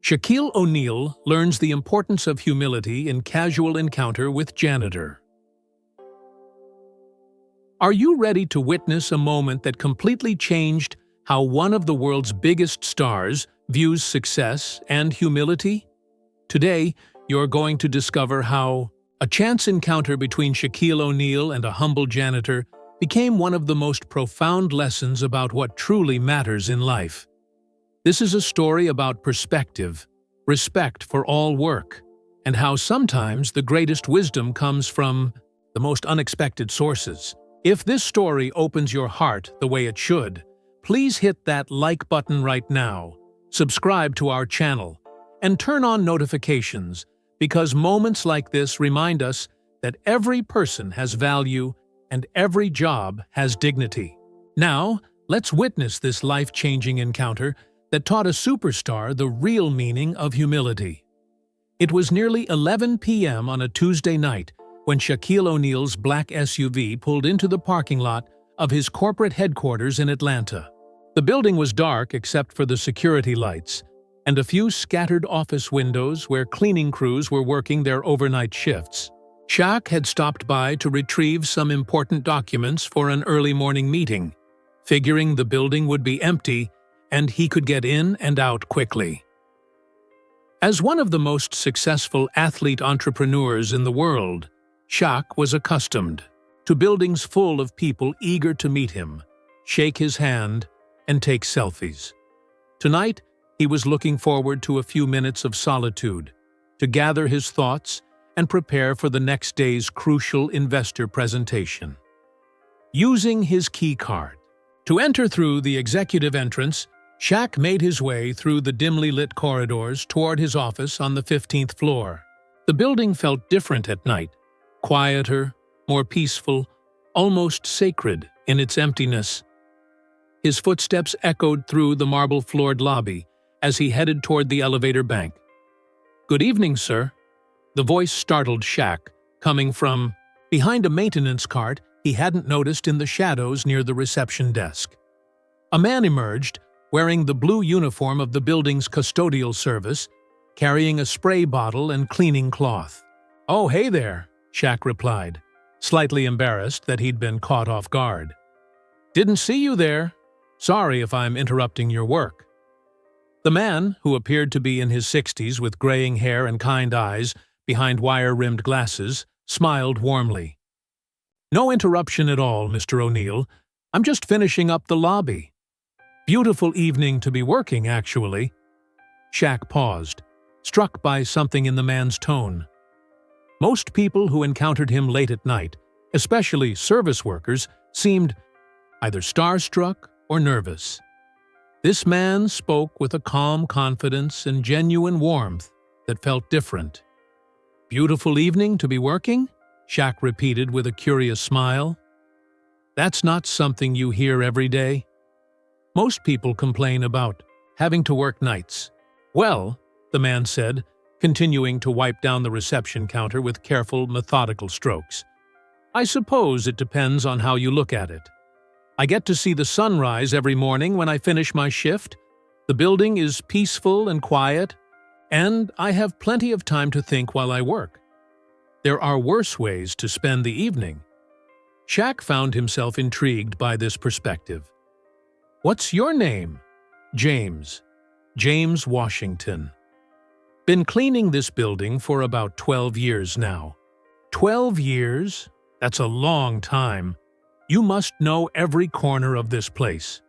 Shaquille O'Neal learns the importance of humility in casual encounter with Janitor. Are you ready to witness a moment that completely changed how one of the world's biggest stars views success and humility? Today, you're going to discover how a chance encounter between Shaquille O'Neal and a humble janitor became one of the most profound lessons about what truly matters in life. This is a story about perspective, respect for all work, and how sometimes the greatest wisdom comes from the most unexpected sources. If this story opens your heart the way it should, please hit that like button right now, subscribe to our channel, and turn on notifications, because moments like this remind us that every person has value and every job has dignity. Now, let's witness this life-changing encounter that taught a superstar the real meaning of humility. It was nearly 11 p.m. on a Tuesday night when Shaquille O'Neal's black SUV pulled into the parking lot of his corporate headquarters in Atlanta. The building was dark except for the security lights and a few scattered office windows where cleaning crews were working their overnight shifts. Shaq had stopped by to retrieve some important documents for an early morning meeting, figuring the building would be empty and he could get in and out quickly. As one of the most successful athlete entrepreneurs in the world, Shaq was accustomed to buildings full of people eager to meet him, shake his hand, and take selfies. Tonight, he was looking forward to a few minutes of solitude, to gather his thoughts and prepare for the next day's crucial investor presentation. Using his key card to enter through the executive entrance, Shaq made his way through the dimly lit corridors toward his office on the 15th floor. The building felt different at night, quieter, more peaceful, almost sacred in its emptiness. His footsteps echoed through the marble-floored lobby as he headed toward the elevator bank. "Good evening, sir." The voice startled Shaq, coming from behind a maintenance cart he hadn't noticed in the shadows near the reception desk. A man emerged, wearing the blue uniform of the building's custodial service, carrying a spray bottle and cleaning cloth. "Oh, hey there," Shaq replied, slightly embarrassed that he'd been caught off guard. "Didn't see you there. Sorry if I'm interrupting your work." The man, who appeared to be in his 60s with graying hair and kind eyes behind wire-rimmed glasses, smiled warmly. "No interruption at all, Mr. O'Neal. I'm just finishing up the lobby. Beautiful evening to be working, actually." Shaq paused, struck by something in the man's tone. Most people who encountered him late at night, especially service workers, seemed either starstruck or nervous. This man spoke with a calm confidence and genuine warmth that felt different. "Beautiful evening to be working?" Shaq repeated with a curious smile. "That's not something you hear every day. Most people complain about having to work nights." "Well," the man said, continuing to wipe down the reception counter with careful, methodical strokes, "I suppose it depends on how you look at it. I get to see the sunrise every morning when I finish my shift, the building is peaceful and quiet, and I have plenty of time to think while I work. There are worse ways to spend the evening." Shaq found himself intrigued by this perspective. "What's your name?" "James. James Washington. Been cleaning this building for about 12 years now." 12 years? That's a long time. You must know every corner of this place."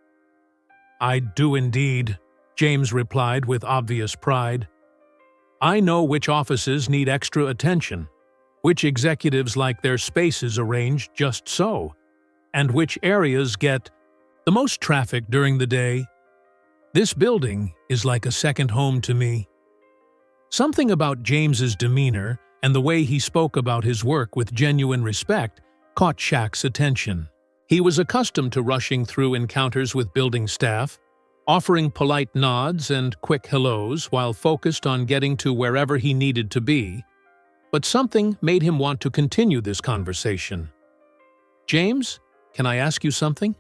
"I do indeed," James replied with obvious pride. "I know which offices need extra attention, which executives like their spaces arranged just so, and which areas get the most traffic during the day. This building is like a second home to me." Something about James's demeanor and the way he spoke about his work with genuine respect caught Shaq's attention. He was accustomed to rushing through encounters with building staff, offering polite nods and quick hellos while focused on getting to wherever he needed to be, but something made him want to continue this conversation. "James, can I ask you something?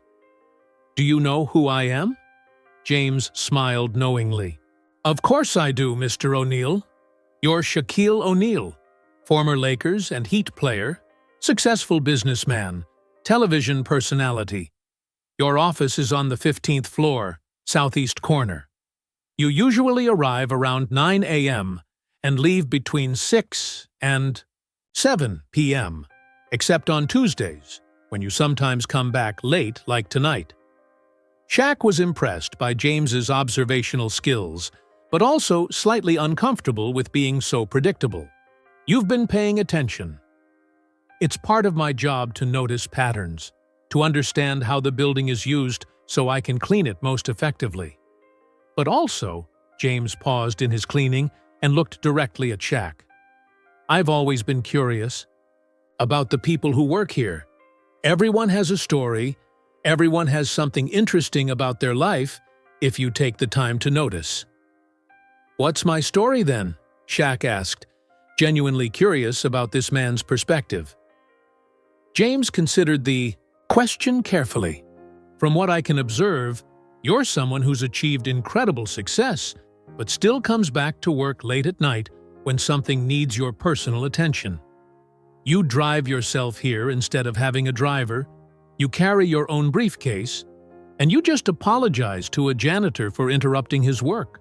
Do you know who I am?" James smiled knowingly. Of course I do, Mr. O'Neal. You're Shaquille O'Neal, former Lakers and Heat player, successful businessman, television personality. Your office is on the 15th floor, southeast corner. You usually arrive around 9 a.m. and leave between 6 and 7 p.m., except on Tuesdays, when you sometimes come back late like tonight. Shaq was impressed by James's observational skills, but also slightly uncomfortable with being so predictable. You've been paying attention. It's part of my job to notice patterns, to understand how the building is used so I can clean it most effectively. But also, James paused in his cleaning and looked directly at Shaq. I've always been curious about the people who work here. Everyone has a story, everyone has something interesting about their life if you take the time to notice. What's my story then? Shaq asked, genuinely curious about this man's perspective. James considered the question carefully. From what I can observe, you're someone who's achieved incredible success, but still comes back to work late at night when something needs your personal attention. You drive yourself here instead of having a driver, you carry your own briefcase, and you just apologize to a janitor for interrupting his work.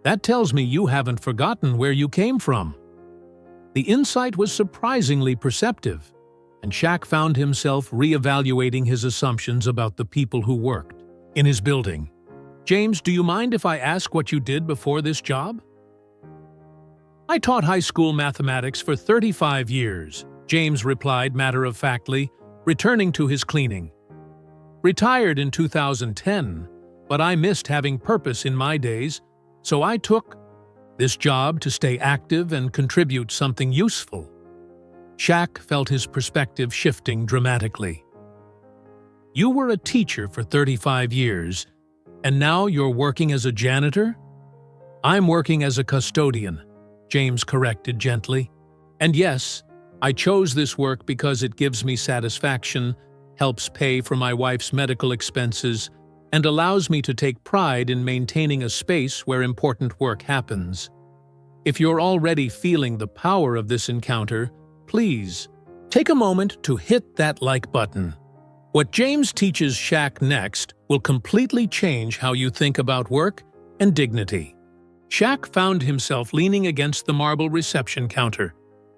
That tells me you haven't forgotten where you came from. The insight was surprisingly perceptive, and Shaq found himself re-evaluating his assumptions about the people who worked in his building. James, do you mind if I ask what you did before this job? I taught high school mathematics for 35 years, James replied matter-of-factly, returning to his cleaning. Retired in 2010, but I missed having purpose in my days, so I took this job to stay active and contribute something useful. Shaq felt his perspective shifting dramatically. You were a teacher for 35 years, and now you're working as a janitor? I'm working as a custodian, James corrected gently. And yes, I chose this work because it gives me satisfaction, helps pay for my wife's medical expenses, and allows me to take pride in maintaining a space where important work happens. If you're already feeling the power of this encounter, please take a moment to hit that like button. What James teaches Shaq next will completely change how you think about work and dignity. Shaq found himself leaning against the marble reception counter,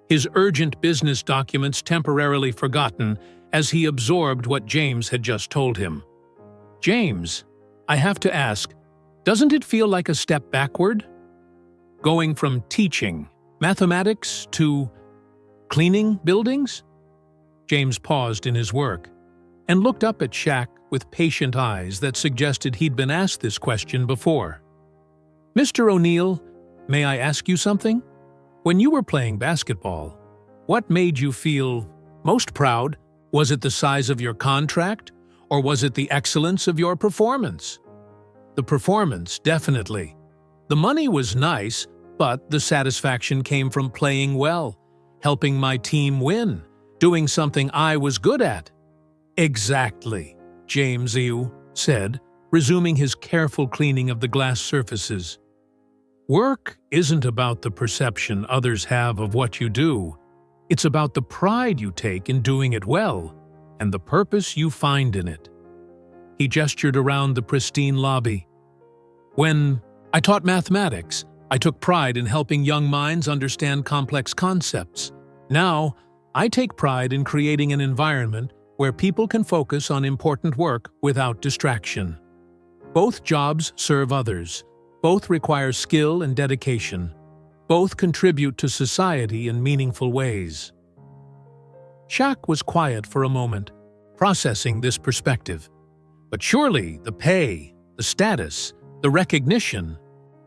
his urgent business documents temporarily forgotten as he absorbed what James had just told him. James, I have to ask, doesn't it feel like a step backward? Going from teaching mathematics to cleaning buildings? James paused in his work and looked up at Shaq with patient eyes that suggested he'd been asked this question before. Mr. O'Neal, may I ask you something? When you were playing basketball, what made you feel most proud? Was it the size of your contract, or was it the excellence of your performance? The performance, definitely. The money was nice, but the satisfaction came from playing well, helping my team win, doing something I was good at. Exactly, James said, resuming his careful cleaning of the glass surfaces. Work isn't about the perception others have of what you do. It's about the pride you take in doing it well and the purpose you find in it. He gestured around the pristine lobby. When I taught mathematics, I took pride in helping young minds understand complex concepts. Now, I take pride in creating an environment where people can focus on important work without distraction. Both jobs serve others. Both require skill and dedication. Both contribute to society in meaningful ways. Shaq was quiet for a moment, processing this perspective. But surely the pay, the status, the recognition,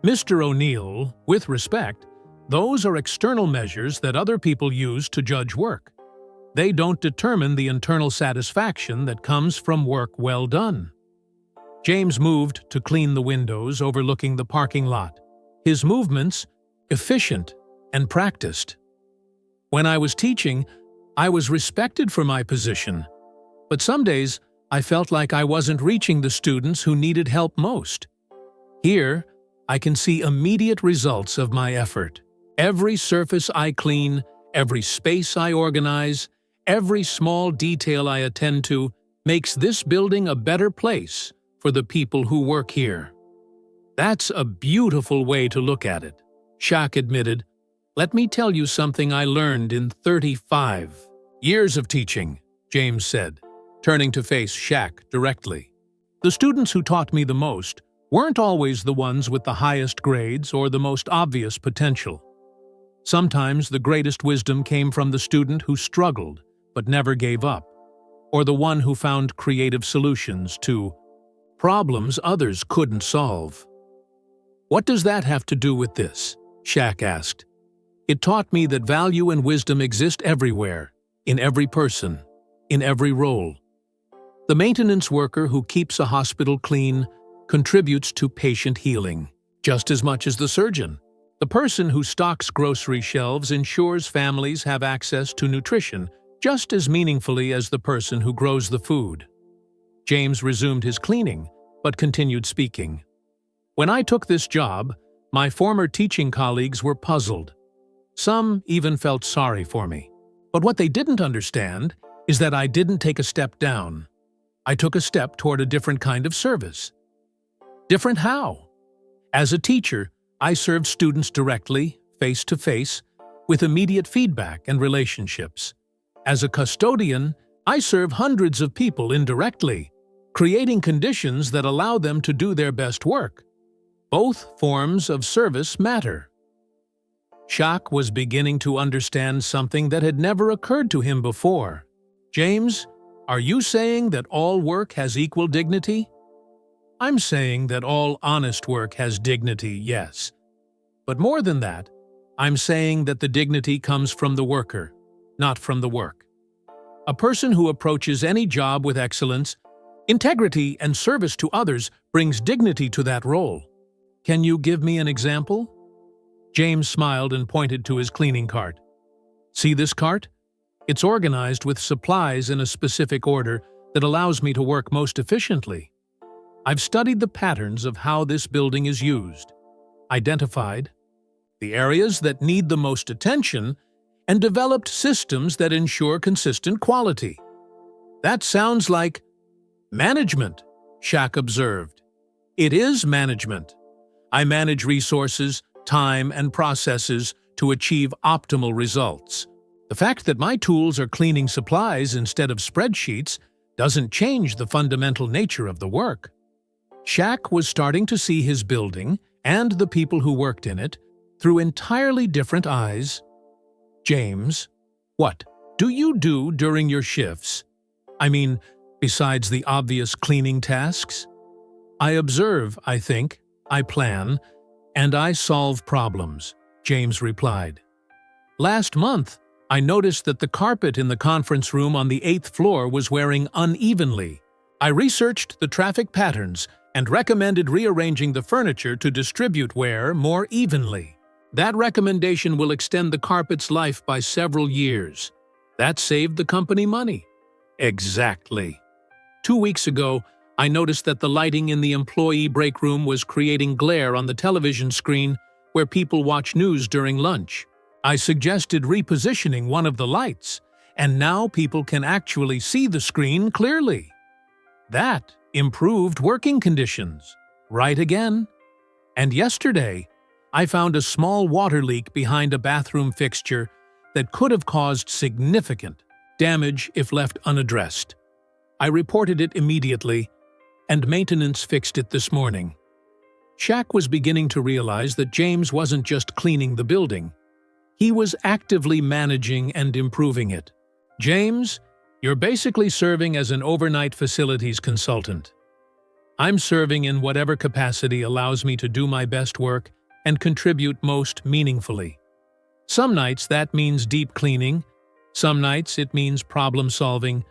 Mr. O'Neal, with respect, those are external measures that other people use to judge work. They don't determine the internal satisfaction that comes from work well done. James moved to clean the windows overlooking the parking lot, his movements efficient and practiced. When I was teaching, I was respected for my position, but some days I felt like I wasn't reaching the students who needed help most. Here, I can see immediate results of my effort. Every surface I clean, every space I organize, every small detail I attend to makes this building a better place for the people who work here. That's a beautiful way to look at it, Shaq admitted. Let me tell you something I learned in 35 years of teaching, James said, turning to face Shaq directly. The students who taught me the most weren't always the ones with the highest grades or the most obvious potential. Sometimes the greatest wisdom came from the student who struggled but never gave up, or the one who found creative solutions to problems others couldn't solve. What does that have to do with this? Shaq asked. It taught me that value and wisdom exist everywhere, in every person, in every role. The maintenance worker who keeps a hospital clean contributes to patient healing, just as much as the surgeon. The person who stocks grocery shelves ensures families have access to nutrition just as meaningfully as the person who grows the food. James resumed his cleaning, but continued speaking. When I took this job, my former teaching colleagues were puzzled. Some even felt sorry for me. But what they didn't understand is that I didn't take a step down. I took a step toward a different kind of service. Different how? As a teacher, I served students directly, face-to-face, with immediate feedback and relationships. As a custodian, I serve hundreds of people indirectly, creating conditions that allow them to do their best work. Both forms of service matter. Shaq was beginning to understand something that had never occurred to him before. James, are you saying that all work has equal dignity? I'm saying that all honest work has dignity, yes. But more than that, I'm saying that the dignity comes from the worker, not from the work. A person who approaches any job with excellence, integrity, and service to others brings dignity to that role. Can you give me an example? James smiled and pointed to his cleaning cart. See this cart? It's organized with supplies in a specific order that allows me to work most efficiently. I've studied the patterns of how this building is used, identified the areas that need the most attention, and developed systems that ensure consistent quality. That sounds like management, Shaq observed. It is management. I manage resources, time, and processes to achieve optimal results. The fact that my tools are cleaning supplies instead of spreadsheets doesn't change the fundamental nature of the work. Shaq was starting to see his building and the people who worked in it through entirely different eyes. James, what do you do during your shifts? I mean, besides the obvious cleaning tasks? I observe, I think, I plan, and I solve problems, James replied. Last month, I noticed that the carpet in the conference room on the 8th floor was wearing unevenly. I researched the traffic patterns and recommended rearranging the furniture to distribute wear more evenly. That recommendation will extend the carpet's life by several years. That saved the company money. Exactly. 2 weeks ago, I noticed that the lighting in the employee break room was creating glare on the television screen where people watch news during lunch. I suggested repositioning one of the lights, and now people can actually see the screen clearly. That improved working conditions. Right again. And yesterday, I found a small water leak behind a bathroom fixture that could have caused significant damage if left unaddressed. I reported it immediately, and maintenance fixed it this morning. Shaq was beginning to realize that James wasn't just cleaning the building. He was actively managing and improving it. James, you're basically serving as an overnight facilities consultant. I'm serving in whatever capacity allows me to do my best work and contribute most meaningfully. Some nights that means deep cleaning, some nights it means problem solving,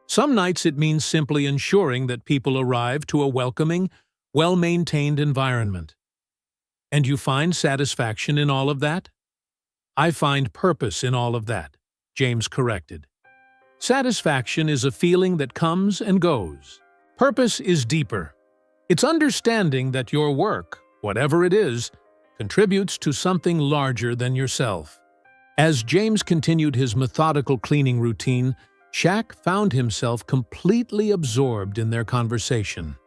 some nights it means simply ensuring that people arrive to a welcoming, well-maintained environment. And you find satisfaction in all of that? I find purpose in all of that, James corrected. Satisfaction is a feeling that comes and goes. Purpose is deeper. It's understanding that your work, whatever it is, contributes to something larger than yourself. As James continued his methodical cleaning routine, Shaq found himself completely absorbed in their conversation.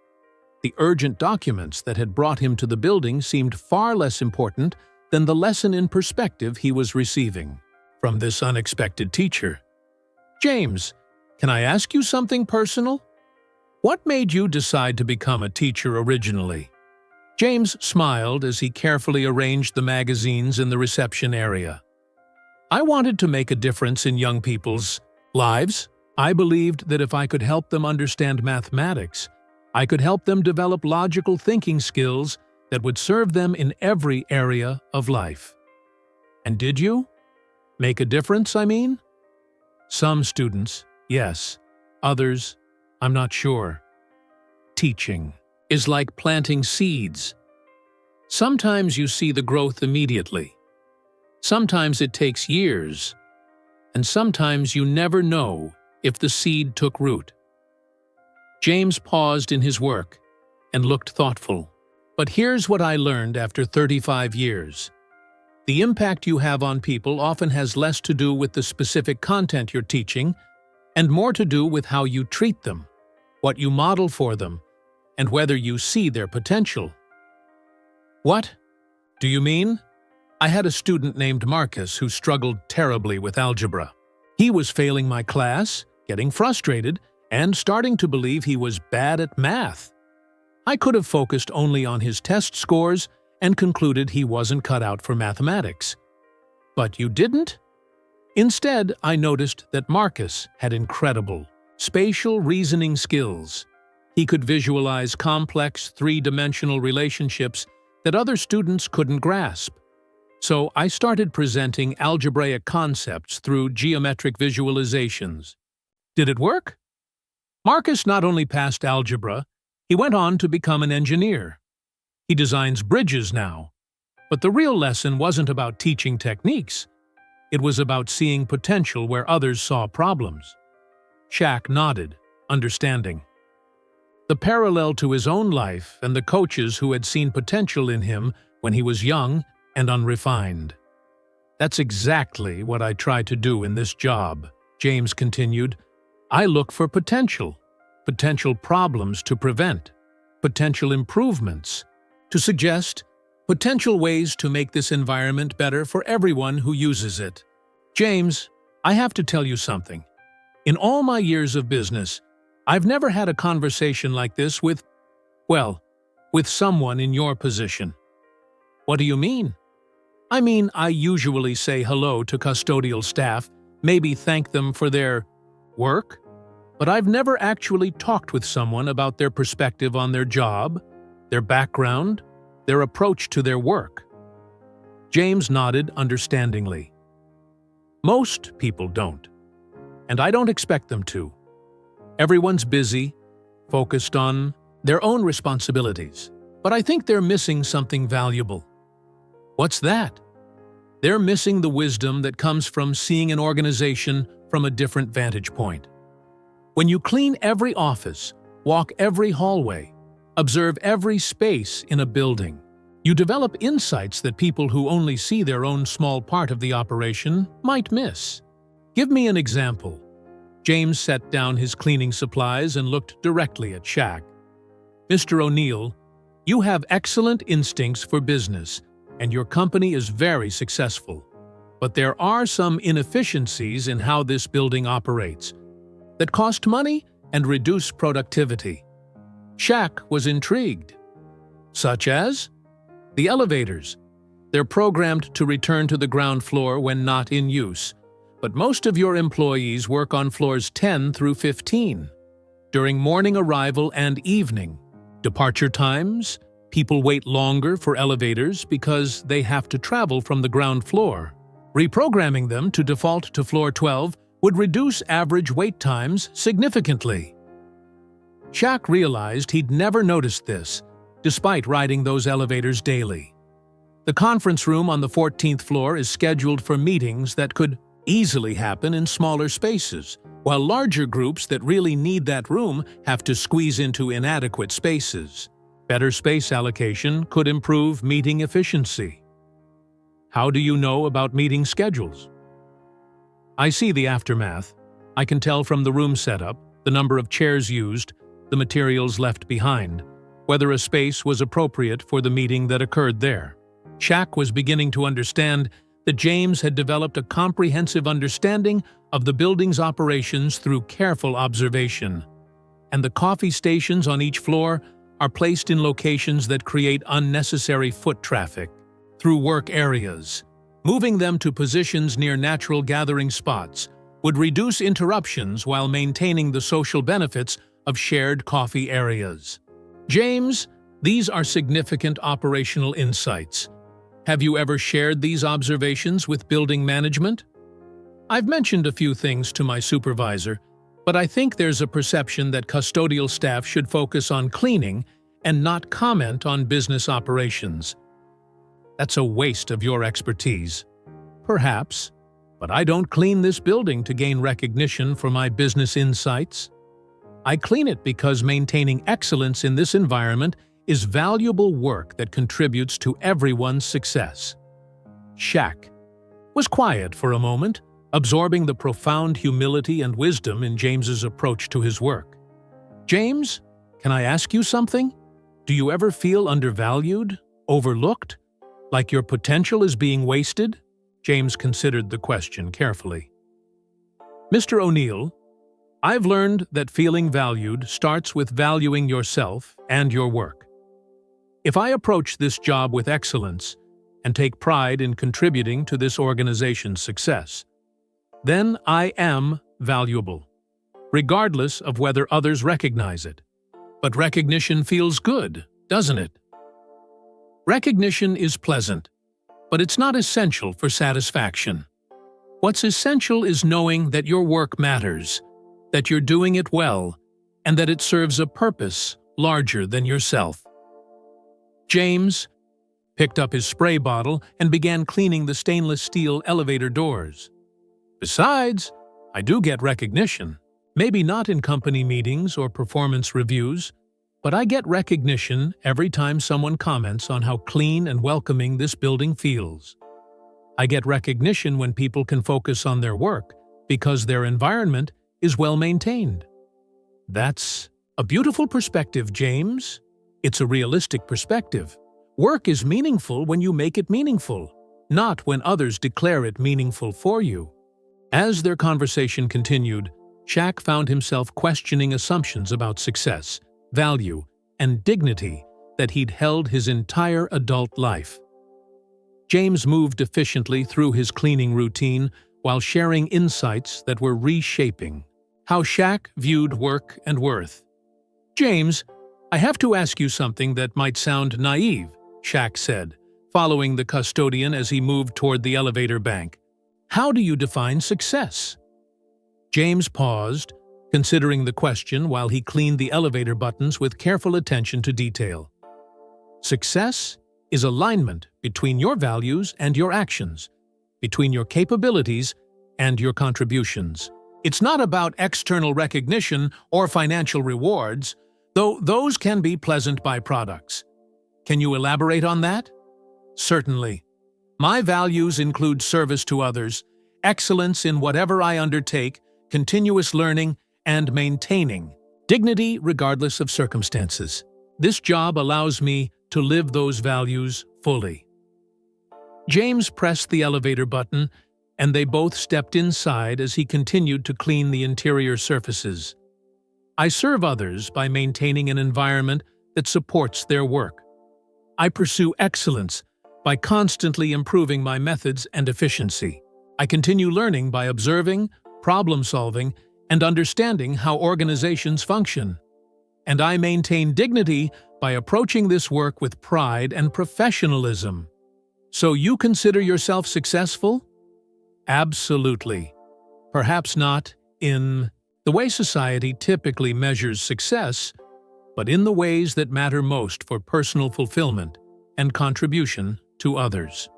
The urgent documents that had brought him to the building seemed far less important than the lesson in perspective he was receiving from this unexpected teacher. "James, can I ask you something personal? What made you decide to become a teacher originally?" James smiled as he carefully arranged the magazines in the reception area. "I wanted to make a difference in young people's lives. I believed that if I could help them understand mathematics, I could help them develop logical thinking skills that would serve them in every area of life." "And did you? Make a difference, I mean?" "Some students, yes. Others, I'm not sure." Teaching is like planting seeds. Sometimes you see the growth immediately. Sometimes it takes years. And sometimes you never know if the seed took root. James paused in his work and looked thoughtful. "But here's what I learned after 35 years. The impact you have on people often has less to do with the specific content you're teaching and more to do with how you treat them, what you model for them, and whether you see their potential." "What do you mean?" "I had a student named Marcus who struggled terribly with algebra. He was failing my class, getting frustrated, and starting to believe he was bad at math. I could have focused only on his test scores and concluded he wasn't cut out for mathematics. But you didn't?" "Instead, I noticed that Marcus had incredible spatial reasoning skills. He could visualize complex three-dimensional relationships that other students couldn't grasp. So I started presenting algebraic concepts through geometric visualizations. Did it work?" "Marcus not only passed algebra, he went on to become an engineer. He designs bridges now. But the real lesson wasn't about teaching techniques. It was about seeing potential where others saw problems." Shaq nodded, understanding. The parallel to his own life and the coaches who had seen potential in him when he was young and unrefined. "That's exactly what I try to do in this job," James continued. "I look for potential problems to prevent, potential improvements to suggest, potential ways to make this environment better for everyone who uses it." "James, I have to tell you something. In all my years of business, I've never had a conversation like this with someone in your position." "What do you mean?" "I mean, I usually say hello to custodial staff, maybe thank them for their work, but I've never actually talked with someone about their perspective on their job, their background, their approach to their work." James nodded understandingly. "Most people don't, and I don't expect them to. Everyone's busy, focused on their own responsibilities, but I think they're missing something valuable." "What's that?" "They're missing the wisdom that comes from seeing an organization from a different vantage point. When you clean every office, walk every hallway, observe every space in a building, you develop insights that people who only see their own small part of the operation might miss." "Give me an example." James set down his cleaning supplies and looked directly at Shaq. "Mr. O'Neill, you have excellent instincts for business, and your company is very successful. But there are some inefficiencies in how this building operates that cost money and reduce productivity." Shaq was intrigued. "Such as?" "The elevators. They're programmed to return to the ground floor when not in use, but most of your employees work on floors 10 through 15. During morning arrival and evening departure times, people wait longer for elevators because they have to travel from the ground floor. Reprogramming them to default to floor 12 would reduce average wait times significantly." Shaq realized he'd never noticed this, despite riding those elevators daily. The conference room on the 14th floor is scheduled for meetings that could easily happen in smaller spaces, while larger groups that really need that room have to squeeze into inadequate spaces. Better space allocation could improve meeting efficiency. How do you know about meeting schedules? I see the aftermath. I can tell from the room setup, the number of chairs used, the materials left behind, whether a space was appropriate for the meeting that occurred there. Shaq was beginning to understand that James had developed a comprehensive understanding of the building's operations through careful observation, and the coffee stations on each floor are placed in locations that create unnecessary foot traffic. Through work areas, moving them to positions near natural gathering spots would reduce interruptions while maintaining the social benefits of shared coffee areas. James, these are significant operational insights. Have you ever shared these observations with building management? I've mentioned a few things to my supervisor, but I think there's a perception that custodial staff should focus on cleaning and not comment on business operations. That's a waste of your expertise. Perhaps, but I don't clean this building to gain recognition for my business insights. I clean it because maintaining excellence in this environment is valuable work that contributes to everyone's success. Shaq was quiet for a moment, absorbing the profound humility and wisdom in James's approach to his work. James, can I ask you something? Do you ever feel undervalued, overlooked, like your potential is being wasted? James considered the question carefully. Mr. O'Neill, I've learned that feeling valued starts with valuing yourself and your work. If I approach this job with excellence and take pride in contributing to this organization's success, then I am valuable, regardless of whether others recognize it. But recognition feels good, doesn't it? Recognition is pleasant, but it's not essential for satisfaction. What's essential is knowing that your work matters, that you're doing it well, and that it serves a purpose larger than yourself. James picked up his spray bottle and began cleaning the stainless steel elevator doors. Besides, I do get recognition. Maybe not in company meetings or performance reviews, but I get recognition every time someone comments on how clean and welcoming this building feels. I get recognition when people can focus on their work because their environment is well maintained. That's a beautiful perspective, James. It's a realistic perspective. Work is meaningful when you make it meaningful, not when others declare it meaningful for you. As their conversation continued, Shaq found himself questioning assumptions about success, value, and dignity that he'd held his entire adult life. James moved efficiently through his cleaning routine while sharing insights that were reshaping how Shaq viewed work and worth. James, I have to ask you something that might sound naive, Shaq said, following the custodian as he moved toward the elevator bank. How do you define success? James paused, considering the question while he cleaned the elevator buttons with careful attention to detail. Success is alignment between your values and your actions, between your capabilities and your contributions. It's not about external recognition or financial rewards, though those can be pleasant byproducts. Can you elaborate on that? Certainly. My values include service to others, excellence in whatever I undertake, continuous learning, and maintaining dignity regardless of circumstances. This job allows me to live those values fully. James pressed the elevator button, and they both stepped inside as he continued to clean the interior surfaces. I serve others by maintaining an environment that supports their work. I pursue excellence by constantly improving my methods and efficiency. I continue learning by observing, problem-solving, and understanding how organizations function. And I maintain dignity by approaching this work with pride and professionalism. So you consider yourself successful? Absolutely. Perhaps not in the way society typically measures success, but in the ways that matter most for personal fulfillment and contribution to others.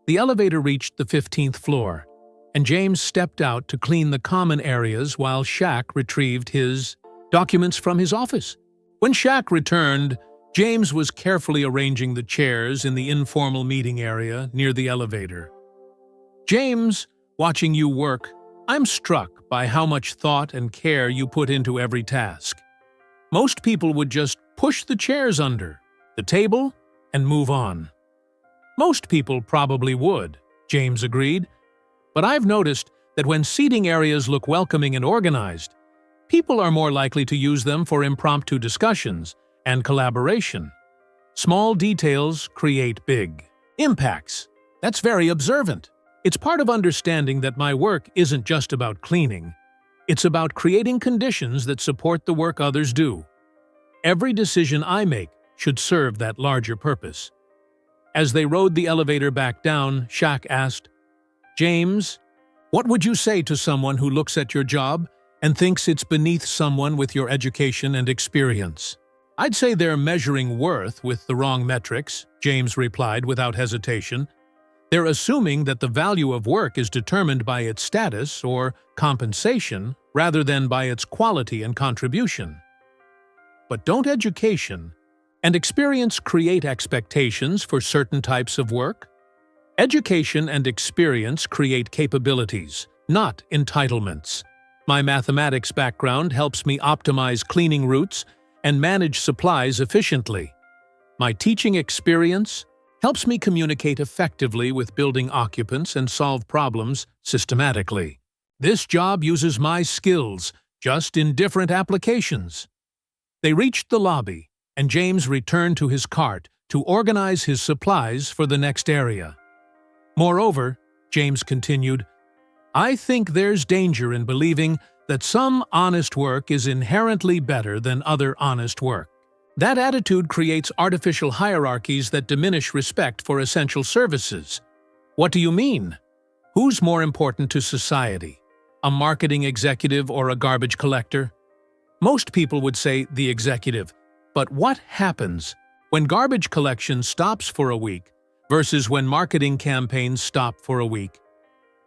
The elevator reached the 15th floor, and James stepped out to clean the common areas while Shaq retrieved his documents from his office. When Shaq returned, James was carefully arranging the chairs in the informal meeting area near the elevator. James, watching you work, I'm struck by how much thought and care you put into every task. Most people would just push the chairs under the table and move on. Most people probably would, James agreed, but I've noticed that when seating areas look welcoming and organized, people are more likely to use them for impromptu discussions and collaboration. Small details create big impacts. That's very observant. It's part of understanding that my work isn't just about cleaning. It's about creating conditions that support the work others do. Every decision I make should serve that larger purpose. As they rode the elevator back down, Shaq asked, "James, what would you say to someone who looks at your job and thinks it's beneath someone with your education and experience?" "I'd say they're measuring worth with the wrong metrics," James replied without hesitation. "They're assuming that the value of work is determined by its status or compensation rather than by its quality and contribution." But don't education and experience create expectations for certain types of work? Education and experience create capabilities, not entitlements. My mathematics background helps me optimize cleaning routes and manage supplies efficiently. My teaching experience helps me communicate effectively with building occupants and solve problems systematically. This job uses my skills, just in different applications. They reached the lobby, and James returned to his cart to organize his supplies for the next area. "Moreover," James continued, "I think there's danger in believing that some honest work is inherently better than other honest work. That attitude creates artificial hierarchies that diminish respect for essential services." "What do you mean? Who's more important to society? A marketing executive or a garbage collector?" Most people would say the executive, but what happens when garbage collection stops for a week versus when marketing campaigns stop for a week?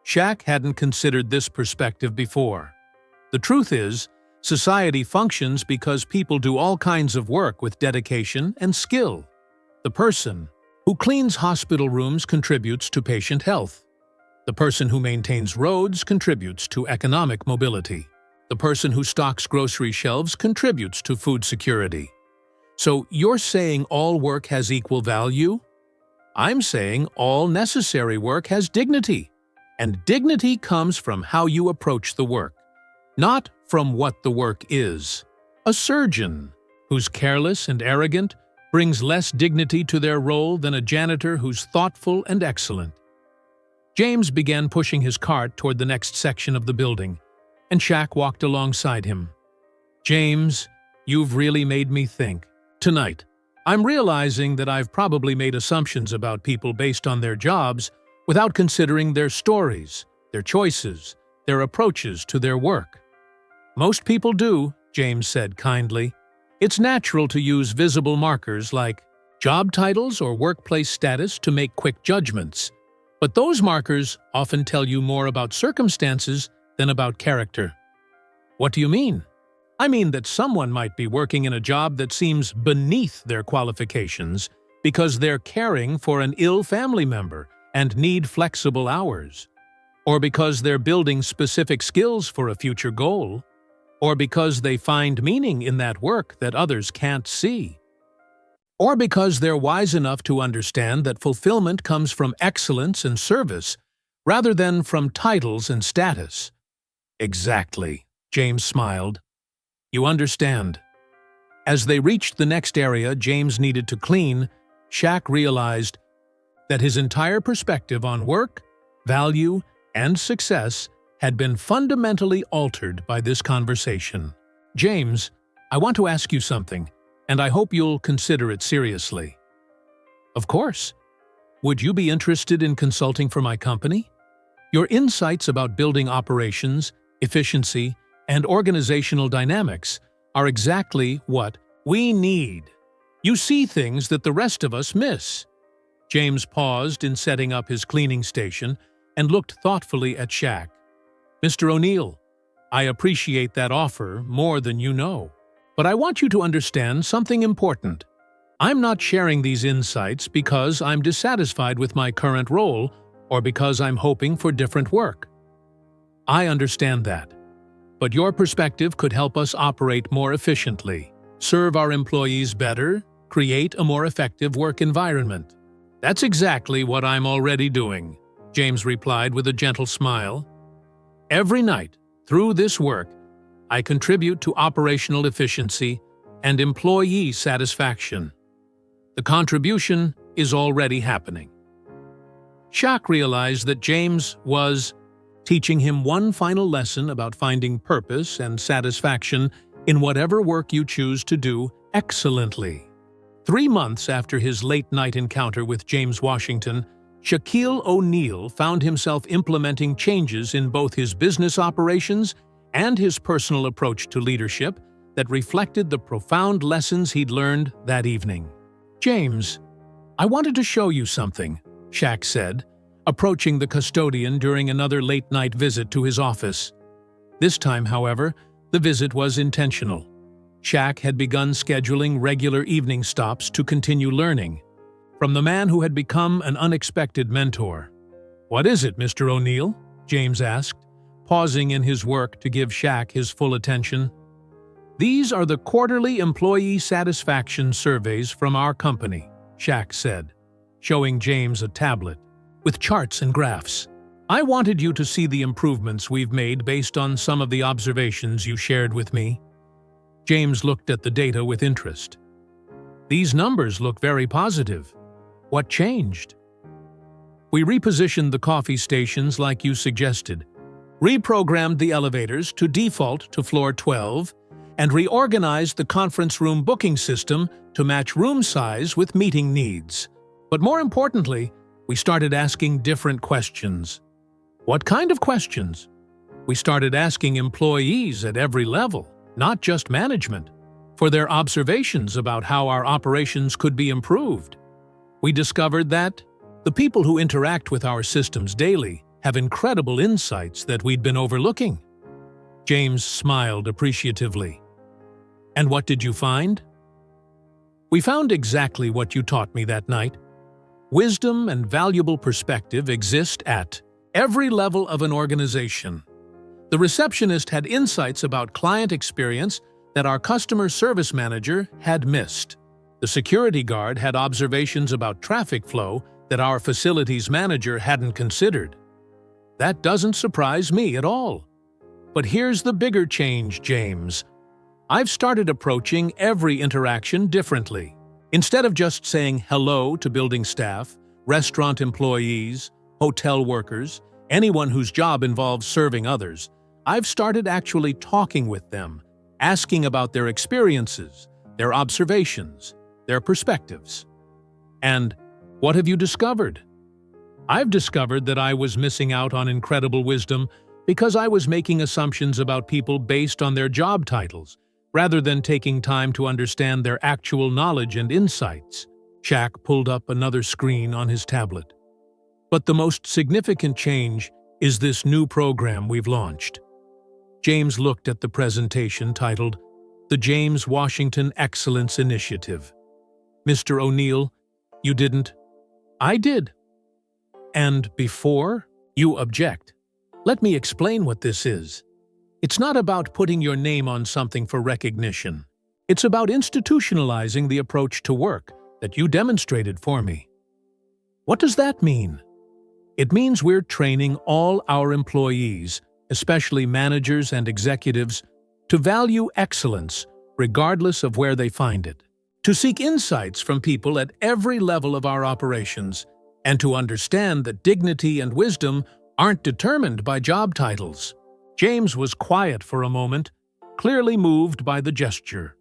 Shaq hadn't considered this perspective before. The truth is, society functions because people do all kinds of work with dedication and skill. The person who cleans hospital rooms contributes to patient health. The person who maintains roads contributes to economic mobility. The person who stocks grocery shelves contributes to food security. So you're saying all work has equal value? I'm saying all necessary work has dignity. And dignity comes from how you approach the work, not from what the work is. A surgeon who's careless and arrogant brings less dignity to their role than a janitor who's thoughtful and excellent. James began pushing his cart toward the next section of the building, and Shaq walked alongside him. "James, you've really made me think. Tonight, I'm realizing that I've probably made assumptions about people based on their jobs without considering their stories, their choices, their approaches to their work." "Most people do," James said kindly. "It's natural to use visible markers like job titles or workplace status to make quick judgments. But those markers often tell you more about circumstances than about character." "What do you mean?" "I mean that someone might be working in a job that seems beneath their qualifications because they're caring for an ill family member and need flexible hours, or because they're building specific skills for a future goal, or because they find meaning in that work that others can't see, or because they're wise enough to understand that fulfillment comes from excellence and service rather than from titles and status." "Exactly," James smiled. "You understand." As they reached the next area James needed to clean, Shaq realized that his entire perspective on work, value, and success had been fundamentally altered by this conversation. "James, I want to ask you something, and I hope you'll consider it seriously." "Of course. Would you be interested in consulting for my company? Your insights about building operations, efficiency, and organizational dynamics are exactly what we need. You see things that the rest of us miss." James paused in setting up his cleaning station and looked thoughtfully at Shaq. "Mr. O'Neill, I appreciate that offer more than you know. But I want you to understand something important. I'm not sharing these insights because I'm dissatisfied with my current role or because I'm hoping for different work. I understand that. But your perspective could help us operate more efficiently, serve our employees better, create a more effective work environment. That's exactly what I'm already doing, James replied with a gentle smile. Every night, through this work, I contribute to operational efficiency and employee satisfaction. The contribution is already happening. Shaq realized that James was teaching him one final lesson about finding purpose and satisfaction in whatever work you choose to do excellently. 3 months after his late-night encounter with James Washington, Shaquille O'Neal found himself implementing changes in both his business operations and his personal approach to leadership that reflected the profound lessons he'd learned that evening. "James, I wanted to show you something," Shaq said, approaching the custodian during another late-night visit to his office. This time, however, the visit was intentional. Shaq had begun scheduling regular evening stops to continue learning from the man who had become an unexpected mentor. "What is it, Mr. O'Neal?" James asked, pausing in his work to give Shaq his full attention. "These are the quarterly employee satisfaction surveys from our company," Shaq said, showing James a tablet with charts and graphs. "I wanted you to see the improvements we've made based on some of the observations you shared with me." James looked at the data with interest. "These numbers look very positive. What changed?" "We repositioned the coffee stations like you suggested, reprogrammed the elevators to default to floor 12, and reorganized the conference room booking system to match room size with meeting needs. But more importantly, we started asking different questions." "What kind of questions?" "We started asking employees at every level, not just management, for their observations about how our operations could be improved. We discovered that the people who interact with our systems daily have incredible insights that we'd been overlooking." James smiled appreciatively. "And what did you find?" "We found exactly what you taught me that night. Wisdom and valuable perspective exist at every level of an organization. The receptionist had insights about client experience that our customer service manager had missed. The security guard had observations about traffic flow that our facilities manager hadn't considered. That doesn't surprise me at all. But here's the bigger change, James. I've started approaching every interaction differently. Instead of just saying hello to building staff, restaurant employees, hotel workers, anyone whose job involves serving others, I've started actually talking with them, asking about their experiences, their observations, their perspectives. And what have you discovered? I've discovered that I was missing out on incredible wisdom because I was making assumptions about people based on their job titles, rather than taking time to understand their actual knowledge and insights." Shaq pulled up another screen on his tablet. "But the most significant change is this new program we've launched." James looked at the presentation titled, "The James Washington Excellence Initiative." "Mr. O'Neal, you didn't—" "I did." "And before you object, let me explain what this is. It's not about putting your name on something for recognition. It's about institutionalizing the approach to work that you demonstrated for me." "What does that mean?" "It means we're training all our employees, especially managers and executives, to value excellence regardless of where they find it, to seek insights from people at every level of our operations, and to understand that dignity and wisdom aren't determined by job titles." James was quiet for a moment, clearly moved by the gesture.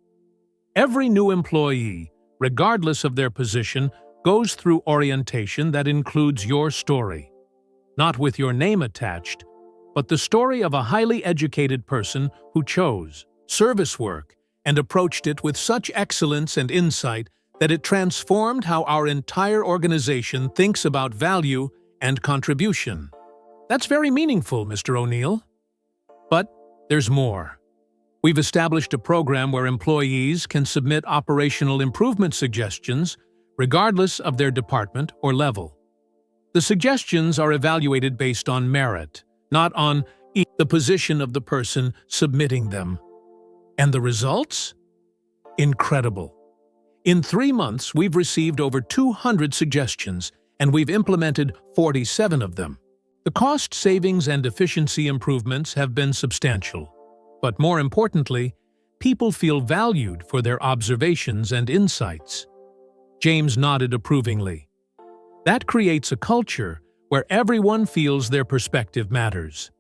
"Every new employee, regardless of their position, goes through orientation that includes your story. Not with your name attached, but the story of a highly educated person who chose service work and approached it with such excellence and insight that it transformed how our entire organization thinks about value and contribution. That's very meaningful, Mr. O'Neal. But there's more. We've established a program where employees can submit operational improvement suggestions regardless of their department or level. The suggestions are evaluated based on merit, not on the position of the person submitting them. And the results? Incredible. In 3 months, we've received over 200 suggestions, and we've implemented 47 of them. The cost savings and efficiency improvements have been substantial. But more importantly, people feel valued for their observations and insights. James nodded approvingly. That creates a culture where everyone feels their perspective matters.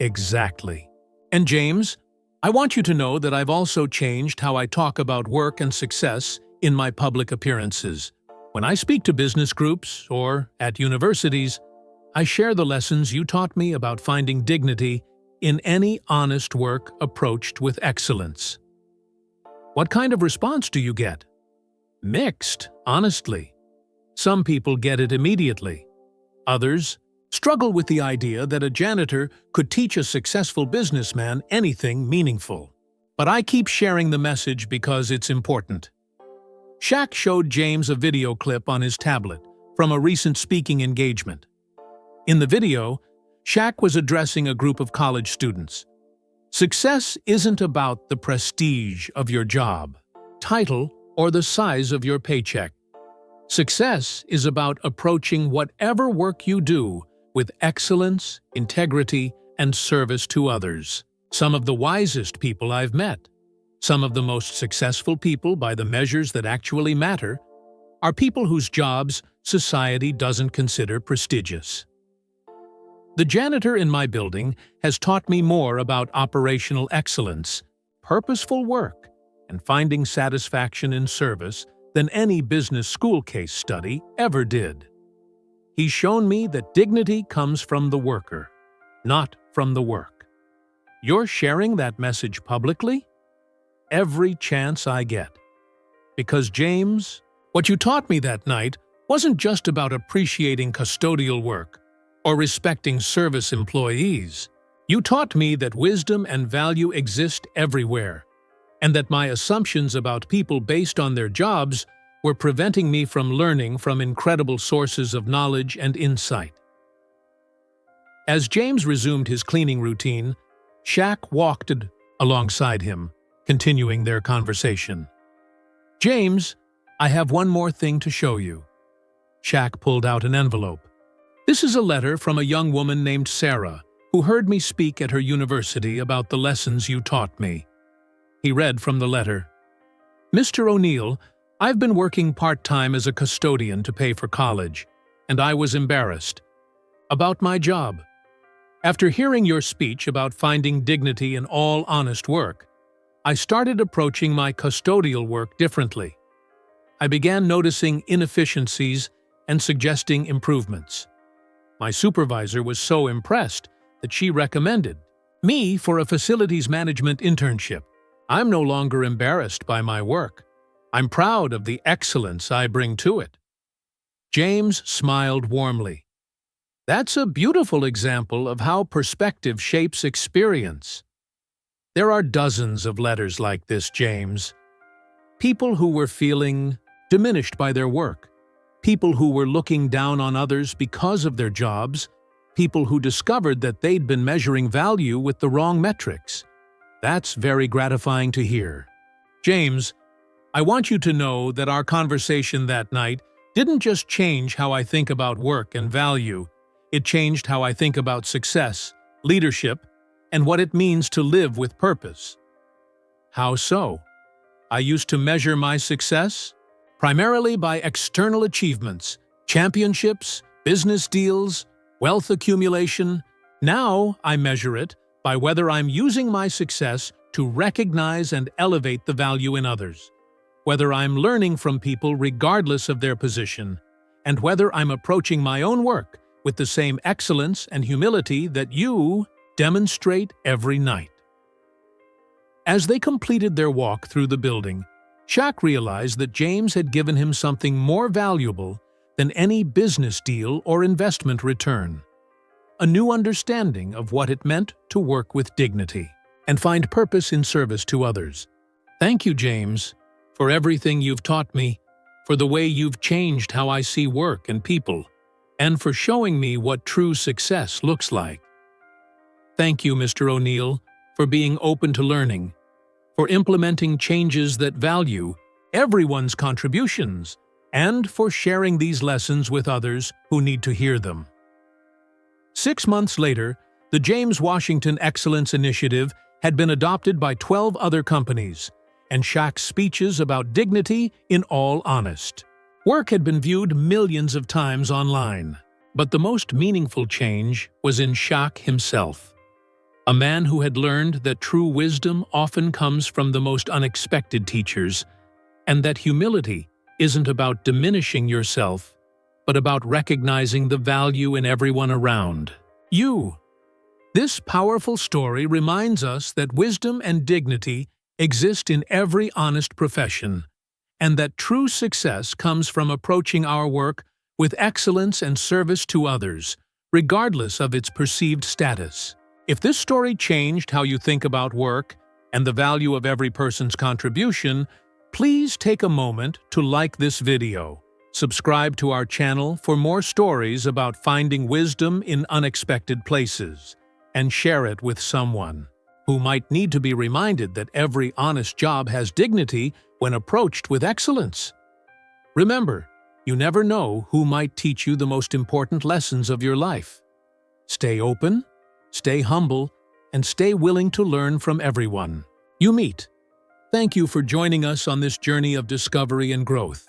Exactly. And James, I want you to know that I've also changed how I talk about work and success in my public appearances. When I speak to business groups or at universities, I share the lessons you taught me about finding dignity in any honest work approached with excellence. What kind of response do you get? Mixed, honestly. Some people get it immediately. Others struggle with the idea that a janitor could teach a successful businessman anything meaningful. But I keep sharing the message because it's important. Shaq showed James a video clip on his tablet from a recent speaking engagement. In the video, Shaq was addressing a group of college students. Success isn't about the prestige of your job, title, or the size of your paycheck. Success is about approaching whatever work you do with excellence, integrity, and service to others. Some of the wisest people I've met, some of the most successful people by the measures that actually matter, are people whose jobs society doesn't consider prestigious. The janitor in my building has taught me more about operational excellence, purposeful work, and finding satisfaction in service than any business school case study ever did. He's shown me that dignity comes from the worker, not from the work. You're sharing that message publicly? Every chance I get. Because James, what you taught me that night wasn't just about appreciating custodial work or respecting service employees. You taught me that wisdom and value exist everywhere, and that my assumptions about people based on their jobs were preventing me from learning from incredible sources of knowledge and insight. As James resumed his cleaning routine, Shaq walked alongside him, continuing their conversation. "James, I have one more thing to show you." Shaq pulled out an envelope. "This is a letter from a young woman named Sarah, who heard me speak at her university about the lessons you taught me." He read from the letter. "Mr. O'Neill, I've been working part-time as a custodian to pay for college, and I was embarrassed about my job. After hearing your speech about finding dignity in all honest work, I started approaching my custodial work differently. I began noticing inefficiencies and suggesting improvements. My supervisor was so impressed that she recommended me for a facilities management internship. I'm no longer embarrassed by my work. I'm proud of the excellence I bring to it." James smiled warmly. "That's a beautiful example of how perspective shapes experience. There are dozens of letters like this, James. People who were feeling diminished by their work, people who were looking down on others because of their jobs, people who discovered that they'd been measuring value with the wrong metrics. That's very gratifying to hear. James, I want you to know that our conversation that night didn't just change how I think about work and value, it changed how I think about success, leadership, and what it means to live with purpose." "How so?" "I used to measure my success primarily by external achievements, championships, business deals, wealth accumulation. Now I measure it by whether I'm using my success to recognize and elevate the value in others, whether I'm learning from people regardless of their position, and whether I'm approaching my own work with the same excellence and humility that you demonstrate every night." As they completed their walk through the building, Shaq realized that James had given him something more valuable than any business deal or investment return: a new understanding of what it meant to work with dignity. and find purpose in service to others. Thank you, James, for everything you've taught me, for the way you've changed how I see work and people, and for showing me what true success looks like. Thank you, Mr. O'Neill, for being open to learning, for implementing changes that value everyone's contributions, and for sharing these lessons with others who need to hear them. 6 months later, the James Washington Excellence Initiative had been adopted by 12 other companies, and Shaq's speeches about dignity in all honest. Work had been viewed millions of times online, but the most meaningful change was in Shaq himself. A man who had learned that true wisdom often comes from the most unexpected teachers, and that humility isn't about diminishing yourself, but about recognizing the value in everyone around you. This powerful story reminds us that wisdom and dignity exist in every honest profession, and that true success comes from approaching our work with excellence and service to others, regardless of its perceived status. If this story changed how you think about work and the value of every person's contribution, please take a moment to like this video, subscribe to our channel for more stories about finding wisdom in unexpected places, and share it with someone who might need to be reminded that every honest job has dignity when approached with excellence. Remember, you never know who might teach you the most important lessons of your life. Stay open, stay humble, and stay willing to learn from everyone you meet. Thank you for joining us on this journey of discovery and growth.